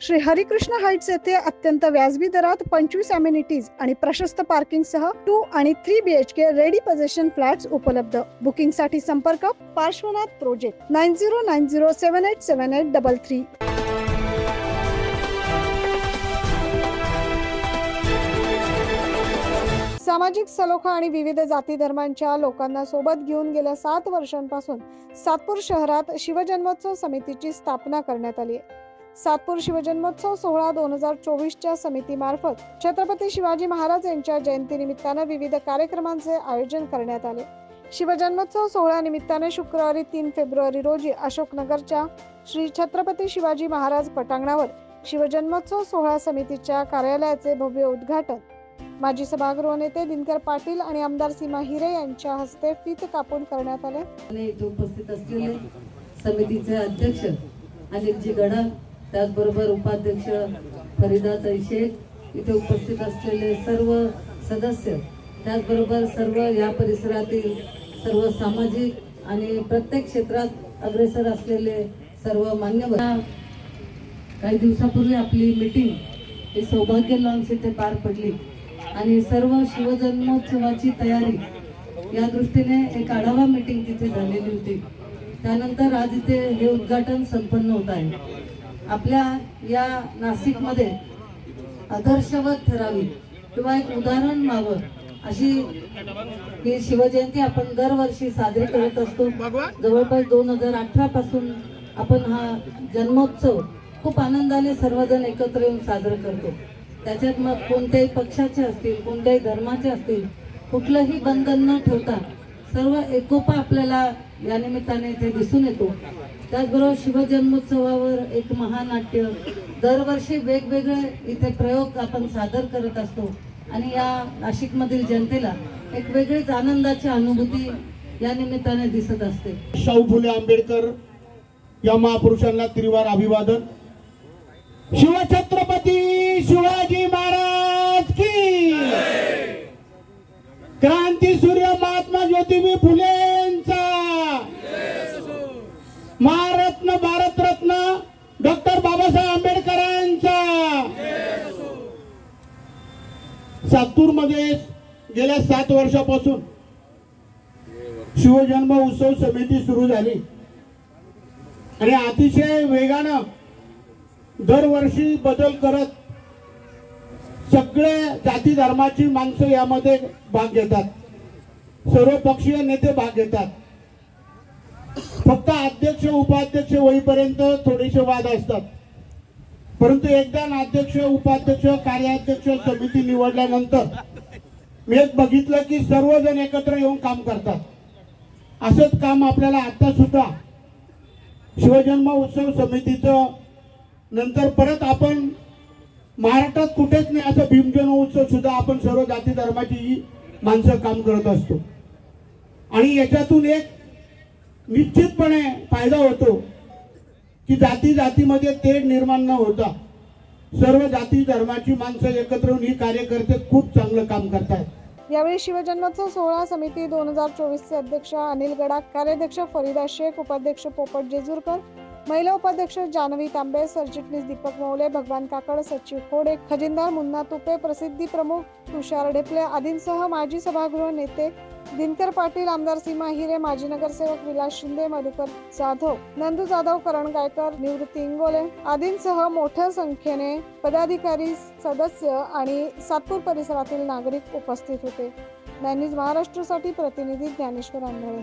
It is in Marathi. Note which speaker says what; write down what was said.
Speaker 1: श्री हरिकृष्ण हाइट्स येथे अत्यंत व्याजबी दरात 25 अमेनिटीज आणि प्रशस्त पार्किंग सह 2 आणि 3 BHK रेडी पोझिशन फ्लॅट्स उपलब्ध। बुकिंग साठी संपर्क पार्श्वनाथ प्रोजेक्ट 9090787833। सामाजिक सलोखा आणि विविध जाती धर्मांच्या लोकांना सोबत घेऊन गेल्या 7 वर्षांपासून सातपूर शहरात शिवजन्मोत्सव समितीची स्थापना करण्यात आली आहे। सातपूर शिवजन्मोत्सव सोहळा 2024 च्या समितीमार्फत छत्रपती शिवाजी महाराज यांच्या जयंतीनिमित्ताने विविध कार्यक्रमांचे आयोजन करण्यात आले। शिवजन्मोत्सव सोहळा निमित्ताने शुक्रवारी 3 फेब्रुवारी रोजी अशोकनगरच्या श्री छत्रपती शिवाजी महाराज पटांगणावर शिवजन्मोत्सव सोहळा समितीच्या कार्यालयाचे भव्य उद्घाटन माजी सभागृह नेते दिनकर पाटील आणि आमदार सीमा हिरे यांच्या हस्ते फीत कापून करण्यात आले।
Speaker 2: उपस्थित असलेले समितीचे अध्यक्ष अनिलजी गडाख, त्याचबरोबर उपाध्यक्ष फरीदाताई शेख, इथे उपस्थित असलेले सर्व सदस्य, त्याचबरोबर सर्व या परिसरातील सर्व सामाजिक आणि प्रत्येक क्षेत्रात अग्रेसर असलेले सर्व मान्यवर। काही दिवसापूर्वी आपली मीटिंग ही सौभाग्य लॉन्स येथे पार पडली आणि सर्व शिवजन्मोत्सवाची तयारी या दृष्टीने एक आढावा मीटिंग तिथे झालेली होती। त्यानंतर आज इथे हे उद्घाटन संपन्न होत आहे। आपल्या या नाशिकमध्ये आदर्शवत ठरावी किंवा एक उदाहरण व्हावं अशी ही शिवजयंती आपण दरवर्षी साजरी करत असतो। जवळपास 2018 पासून आपण हा जन्मोत्सव खूप आनंदाने सर्वजण एकत्र येऊन साजरा करतो। त्याच्यात मग कोणत्याही पक्षाचे असतील, कोणत्याही धर्माचे असतील, कुठलंही बंधन न ठेवता सर्व एकोपा आपल्याला या निमित्ताने इथे दिसून येतो। त्याचबरोबर शिवजन्मोत्सवावर एक महानाट्य, दरवर्षी वेगवेगळे इथे प्रयोग आपण सादर करत असतो आणि या नाशिकमधील जनतेला एक वेगळीच आनंदाची अनुभूती या निमित्ताने दिसत असते।
Speaker 3: शाहू फुले आंबेडकर या महापुरुषांना त्रिवार अभिवादन। शिवछत्रपती शिवाजी महाराज की, क्रांती सूर्य महात्मा ज्योतिबा फुलेंचा, महारत्न भारतरत्न डॉक्टर बाबासाहेब आंबेडकरांचा। सातपूर मध्ये गेल्या 7 वर्षापासून शिवजन्म उत्सव समिती सुरू झाली आणि अतिशय वेगानं दरवर्षी बदल करत सगळे जाती धर्माची माणसं यामध्ये भाग घेतात, सर्व पक्षीय नेते भाग घेतात। फक्त अध्यक्ष उपाध्यक्ष होईपर्यंत थोडेसे वाद असतात, परंतु एकदा अध्यक्ष उपाध्यक्ष कार्याध्यक्ष समिती निवडल्यानंतर मी एक बघितलं की सर्वजण एकत्र येऊन काम करतात। असंच काम आपल्याला आता सुद्धा शिवजन्म उत्सव समितीचं नंतर परत आपण महाराष्ट्रात कुठेच नाही असं भीमजन्म उत्सव सुद्धा आपण सर्व जाती धर्माची माणसं काम करत असतो आणि याच्यातून एक निश्चितपणे फायदा होतो की जाती जातीमध्ये तेढ निर्माण न होता सर्व जाती धर्माची माणसं एकत्र येऊन ही कार्यकर्ते खूप चांगलं काम करतात।
Speaker 1: यावेळी शिवजन्मोत्सव सोहळा समिती 2024 चे अध्यक्ष अनिल गडाख, कार्याध्यक्ष फरीदा शेख, उपाध्यक्ष पोपट जेजूरकर, महिला उपाध्यक्ष जानवी तांबे, सरचिटणीस दीपक मौले, भगवान काकड, सचिव खोडे, खजिनदार मुन्ना तुपे, प्रसिद्धी प्रमुख तुषार ढेपले आदींसह माजी सभागृह नेते दिनकर पाटील, आमदार सीमा हिरे, माजी नगरसेवक विलास शिंदे, मधुकर जाधव, नंदू जाधव, करण गायकर, निवृत्ती इंगोले आदींसह मोठ्या संख्येने पदाधिकारी, सदस्य आणि सातपूर परिसरातील नागरिक उपस्थित होते। न्यूज महाराष्ट्रासाठी प्रतिनिधी ज्ञानेश्वर आंधळे।